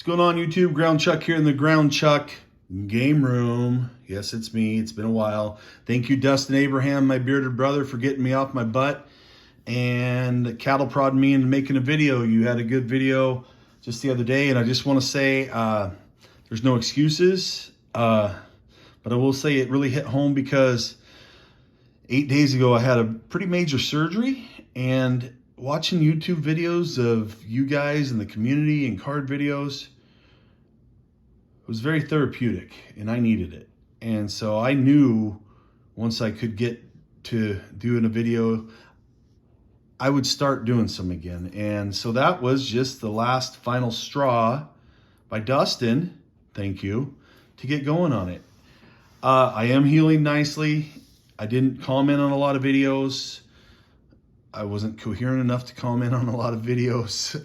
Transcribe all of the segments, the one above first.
What's going on, YouTube? Ground Chuck here in the Ground Chuck game room. Yes, it's me. It's been a while. Thank you, Dustin Abraham, my bearded brother, for getting me off my butt and cattle prodding me into making a video. You had a good video just the other day, and I just want to say there's no excuses, but I will say it really hit home because 8 days ago I had a pretty major surgery, and watching YouTube videos of you guys in the community and card videos, it was very therapeutic, and I needed it. And so I knew once I could get to doing a video, I would start doing some again. And so that was just the last final straw by Dustin, thank you, to get going on it. I am healing nicely. I didn't comment on a lot of videos. I wasn't coherent enough to comment on a lot of videos,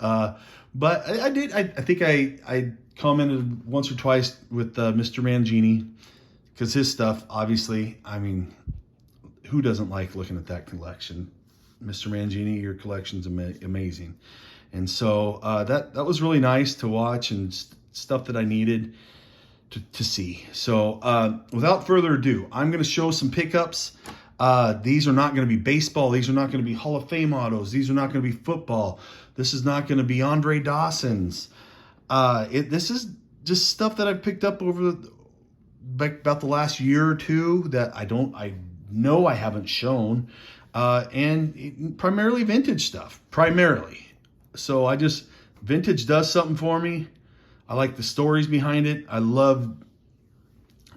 but I did. I think I commented once or twice with Mr. Mangini, because his stuff, obviously, I mean, who doesn't like looking at that collection? Mr. Mangini, your collection's amazing. And so that was really nice to watch, and stuff that I needed to see. So without further ado, I'm going to show some pickups. These are not going to be baseball. These are not going to be Hall of Fame autos. These are not going to be football. This is not going to be Andre Dawson's. This is just stuff that I've picked up over about the last year or two that I know I haven't shown, and primarily vintage stuff, primarily. So vintage does something for me. I like the stories behind it. I love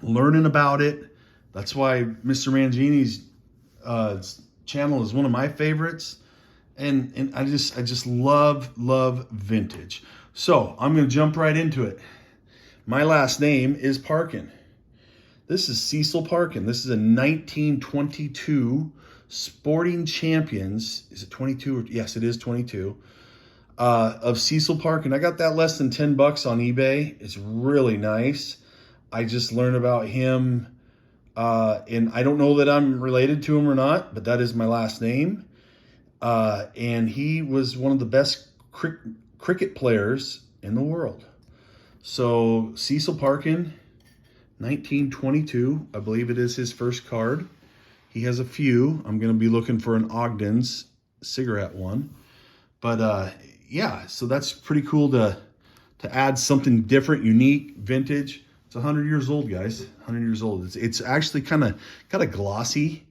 learning about it. That's why Mr. Mangini's channel is one of my favorites, and I just love vintage. So I'm going to jump right into it. My last name is Parkin. This is Cecil Parkin. This is a 1922 Sporting Champions. Is it 22? Yes, it is 22. Of Cecil Parkin. I got that less than $10 on eBay. It's really nice. I just learned about him. And I don't know that I'm related to him or not, but that is my last name. And he was one of the best cricket players in the world. So Cecil Parkin, 1922, I believe it is his first card. He has a few. I'm going to be looking for an Ogden's cigarette one. But yeah, so that's pretty cool to add something different, unique, vintage. It's 100 years old, guys. 100 years old. It's actually kind of got a glossy,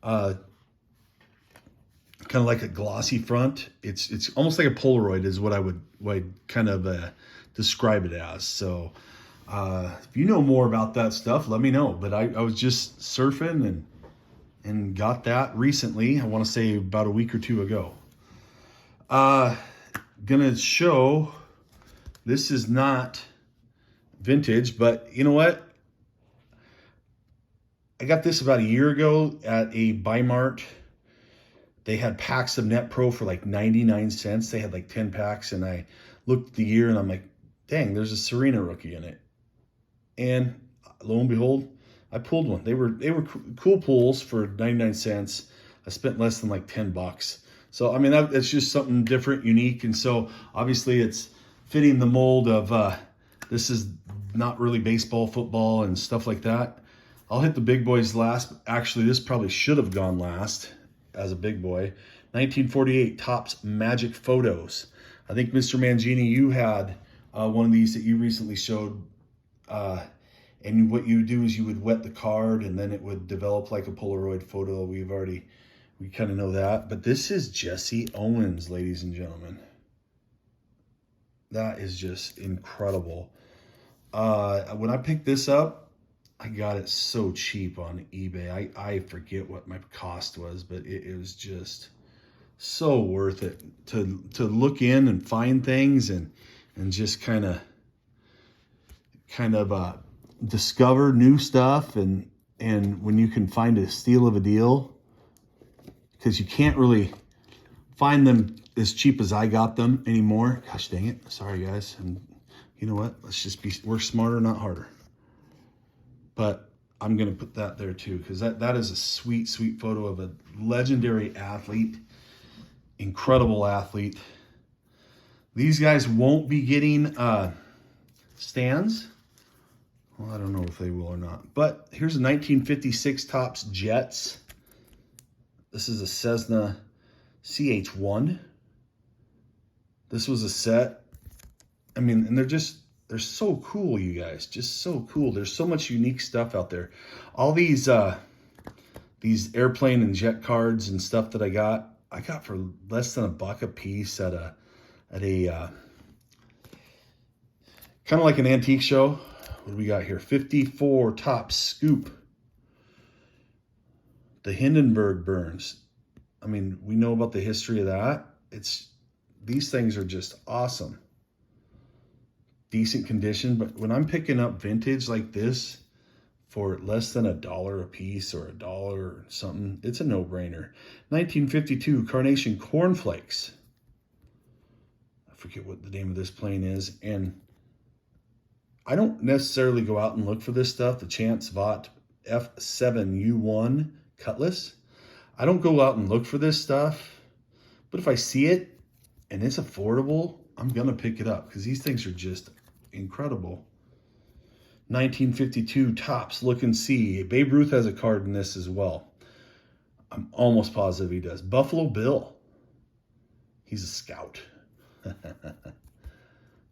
kind of like a glossy front. It's almost like a Polaroid is what I would kind of describe it as. So if you know more about that stuff, let me know. But I was just surfing and got that recently. I want to say about a week or two ago. Gonna show, this is not vintage, but you know what? I got this about a year ago at a Bi-Mart. They had packs of Net Pro for like 99 cents. They had like 10 packs, and I looked at the year and I'm like, dang, there's a Serena rookie in it. And lo and behold, I pulled one. They were cool pulls for 99 cents. I spent less than like $10. So, I mean, that's just something different, unique. And so obviously it's fitting the mold of this is not really baseball, football, and stuff like that. I'll hit the big boys last. Actually, this probably should have gone last as a big boy. 1948 Topps Magic Photos. I think, Mr. Mangini, you had one of these that you recently showed. And what you do is you would wet the card, and then it would develop like a Polaroid photo. We kind of know that. But this is Jesse Owens, ladies and gentlemen. That is just incredible. When I picked this up, I got it so cheap on eBay. I forget what my cost was, but it was just so worth it to look in and find things and just kind of discover new stuff, and when you can find a steal of a deal, because you can't really find them as cheap as I got them anymore. Gosh dang it. Sorry, guys. And you know what? Let's just work smarter, not harder. But I'm going to put that there too, because that is a sweet photo of a legendary athlete, incredible athlete. These guys won't be getting stands. Well, I don't know if they will or not. But here's a 1956 Topps Jets. This is a Cessna CH1. This was a set. I mean, and they're so cool, you guys. Just so cool. There's so much unique stuff out there. All these airplane and jet cards and stuff that I got for less than $1 a piece at a kind of like an antique show. What do we got here? 54 Topps Scoop. The Hindenburg burns. I mean, we know about the history of that. These things are just awesome. Decent condition, but when I'm picking up vintage like this for less than $1 a piece or $1 or something, it's a no-brainer. 1952 Carnation Cornflakes. I forget what the name of this plane is, and I don't necessarily go out and look for this stuff. The Chance Vought F7U1 Cutlass. I don't go out and look for this stuff, but if I see it and it's affordable, I'm gonna pick it up because these things are just incredible. 1952 Topps Look and See. Babe Ruth has a card in this as well. I'm almost positive he does. Buffalo Bill. He's a scout.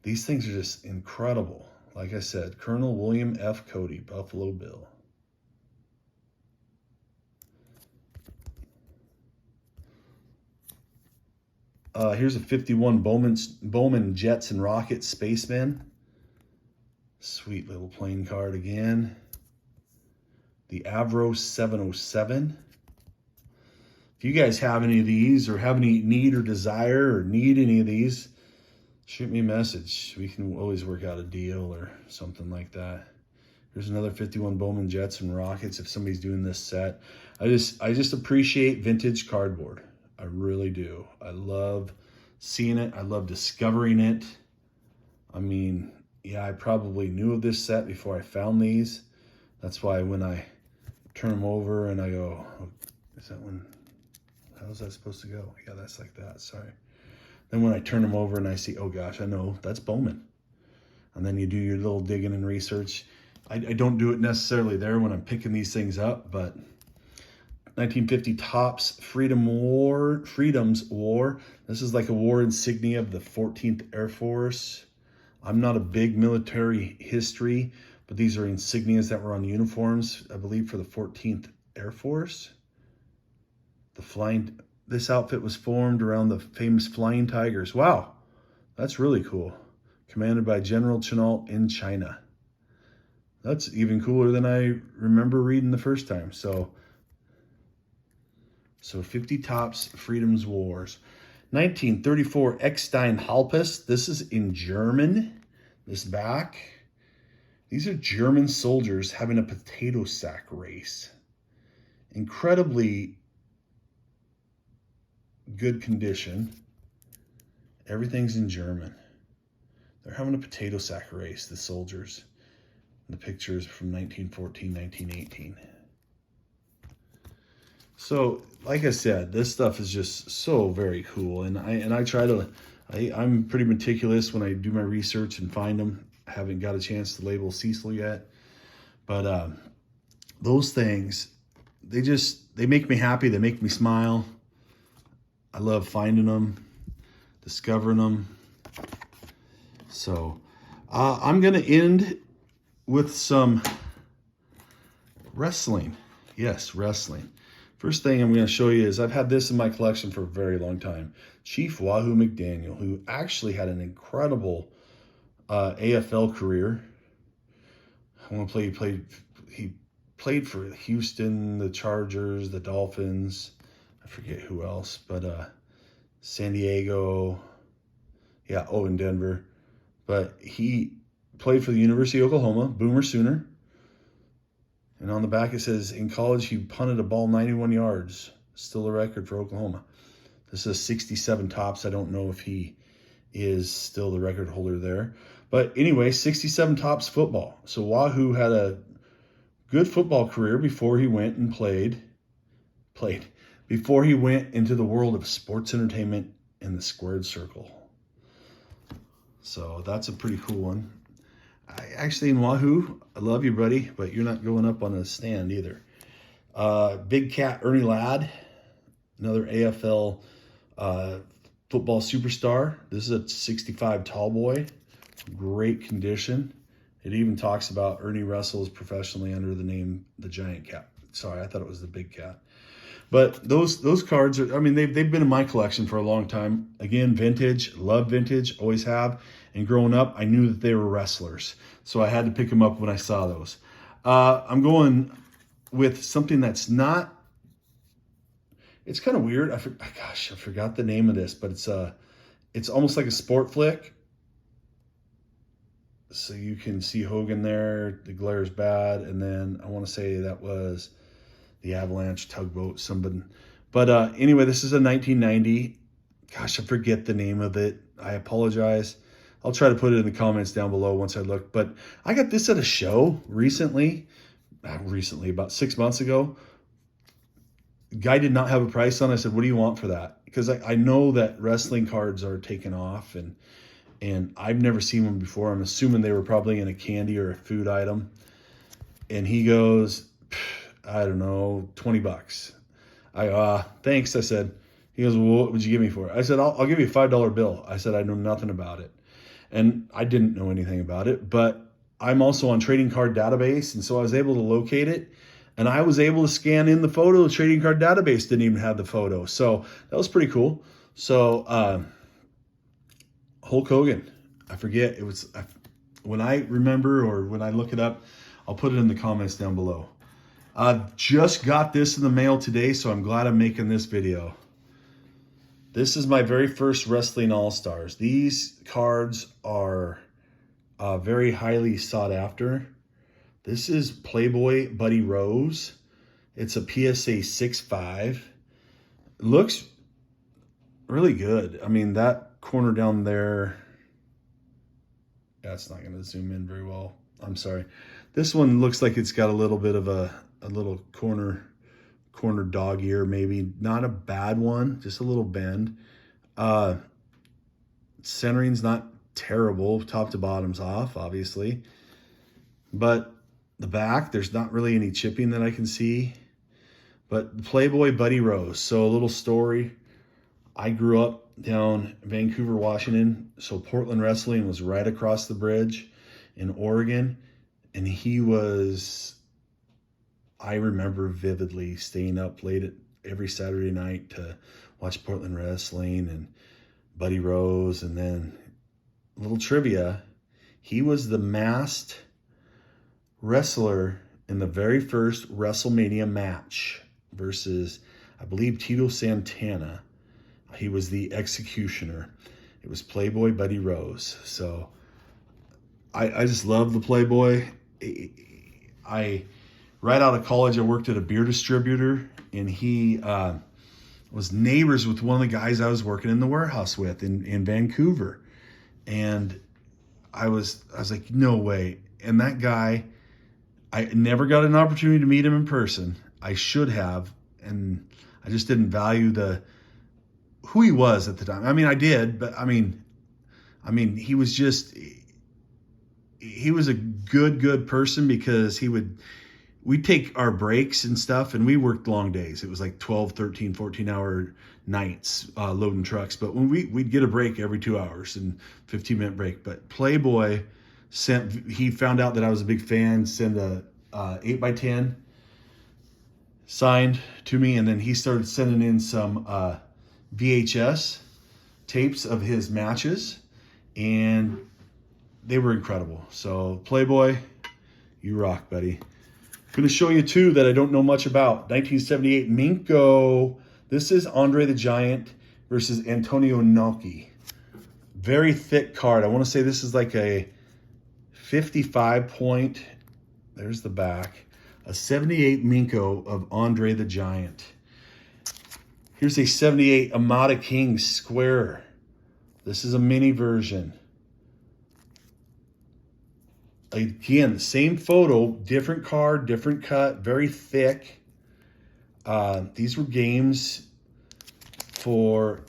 These things are just incredible. Like I said, Colonel William F. Cody, Buffalo Bill. Here's a 51 Bowman Jets and Rockets Spaceman. Sweet little plane card again. The Avro 707. If you guys have any of these or have any need or desire or need any of these, shoot me a message. We can always work out a deal or something like that. Here's another 51 Bowman Jets and Rockets if somebody's doing this set. I just appreciate vintage cardboard. I really do. I love seeing it. I love discovering it. I mean, yeah, I probably knew of this set before I found these. That's why when I turn them over and I go, oh, is that one? How's that supposed to go? Yeah, that's like that. Sorry. Then when I turn them over and I see, oh gosh, I know that's Bowman. And then you do your little digging and research. I don't do it necessarily there when I'm picking these things up, but 1950 Topps Freedom's War. This is like a war insignia of the 14th Air Force. I'm not a big military history, but these are insignias that were on uniforms, I believe, for the 14th Air Force. This outfit was formed around the famous Flying Tigers. Wow, that's really cool. Commanded by General Chennault in China. That's even cooler than I remember reading the first time. So 50 Topps Freedom's Wars. 1934 Eckstein Halpus. This is in German. This back. These are German soldiers having a potato sack race. Incredibly good condition. Everything's in German. They're having a potato sack race, the soldiers. The pictures from 1914, 1918. So, like I said, this stuff is just so very cool, and I try to, I'm pretty meticulous when I do my research and find them. I haven't got a chance to label Cecil yet, but those things, they make me happy. They make me smile. I love finding them, discovering them. So, I'm gonna end with some wrestling. Yes, wrestling. First thing I'm going to show you is I've had this in my collection for a very long time. Chief Wahoo McDaniel, who actually had an incredible AFL career. I want to play. He played for Houston, the Chargers, the Dolphins. I forget who else, but San Diego. Yeah, in Denver. But he played for the University of Oklahoma, Boomer Sooner. And on the back it says, in college he punted a ball 91 yards. Still a record for Oklahoma. This is 67 Topps. I don't know if he is still the record holder there. But anyway, 67 Topps football. So Wahoo had a good football career before he went and played. Before he went into the world of sports entertainment in the squared circle. So that's a pretty cool one. actually, in Wahoo, I love you, buddy, but you're not going up on a stand either. Big Cat Ernie Ladd, another AFL football superstar. This is a 65 tall boy, great condition. It even talks about Ernie wrestles professionally under the name the Giant Cat. Sorry, I thought it was the Big Cat. But those cards are, I mean, they've been in my collection for a long time. Again, vintage, love vintage, always have. And growing up, I knew that they were wrestlers. So I had to pick them up when I saw those. I'm going with something that's not, it's kind of weird. Gosh, I forgot the name of this, but it's almost like a sport flick. So you can see Hogan there. The glare is bad. And then I want to say that was the Avalanche tugboat, somebody. But anyway, this is a 1990. Gosh, I forget the name of it. I apologize. I'll try to put it in the comments down below once I look. But I got this at a show recently, about 6 months ago. Guy did not have a price on it. I said, what do you want for that? Because I know that wrestling cards are taking off, and I've never seen one before. I'm assuming they were probably in a candy or a food item. And he goes, I don't know, 20 bucks. Thanks, I said. He goes, well, what would you give me for it? I said, I'll give you a $5 bill. I said, I know nothing about it. And I didn't know anything about it, but I'm also on Trading Card Database, and so I was able to locate it. And I was able to scan in the photo. The Trading Card Database didn't even have the photo. So that was pretty cool. So Hulk Hogan, I forget. It was, when I remember or when I look it up, I'll put it in the comments down below. Just got this in the mail today, so I'm glad I'm making this video. This is my very first Wrestling All-Stars. These cards are very highly sought after. This is Playboy Buddy Rose. It's a PSA 6.5. Looks really good. I mean, that corner down there, that's not going to zoom in very well. I'm sorry. This one looks like it's got a little bit of a little corner dog ear, maybe. Not a bad one, just a little bend. Centering's not terrible. Top to bottom's off, obviously. But the back, there's not really any chipping that I can see. But Playboy Buddy Rose. So a little story. I grew up down Vancouver, Washington. So Portland Wrestling was right across the bridge in Oregon. And he was, I remember vividly staying up late every Saturday night to watch Portland Wrestling and Buddy Rose. And then a little trivia, he was the masked wrestler in the very first WrestleMania match versus, I believe, Tito Santana. He was the executioner. It was Playboy Buddy Rose. So I just love the Playboy. Right out of college, I worked at a beer distributor, and he was neighbors with one of the guys I was working in the warehouse with in Vancouver. And I was like, no way. And that guy, I never got an opportunity to meet him in person. I should have, and I just didn't value who he was at the time. I mean, I did, but I mean, he was a good person, because we'd take our breaks and stuff, and we worked long days. It was like 12, 13, 14-hour nights loading trucks. But when we'd get a break every 2 hours and 15-minute break. But Playboy he found out that I was a big fan, sent a 8x10 signed to me, and then he started sending in some VHS tapes of his matches, and they were incredible. So Playboy, you rock, buddy. Going to show you two that I don't know much about. 1978 Minko. This is Andre the Giant versus Antonio Inoki. Very thick card. I want to say this is like a 55 point. There's the back. A 78 Minko of Andre the Giant. Here's a 78 Amada King square. This is a mini version. Again, the same photo, different card, different cut, very thick. These were games in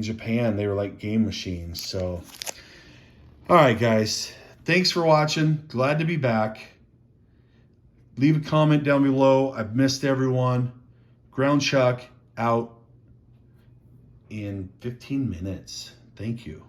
Japan. They were like game machines. So, all right, guys. Thanks for watching. Glad to be back. Leave a comment down below. I've missed everyone. Ground Chuck out in 15 minutes. Thank you.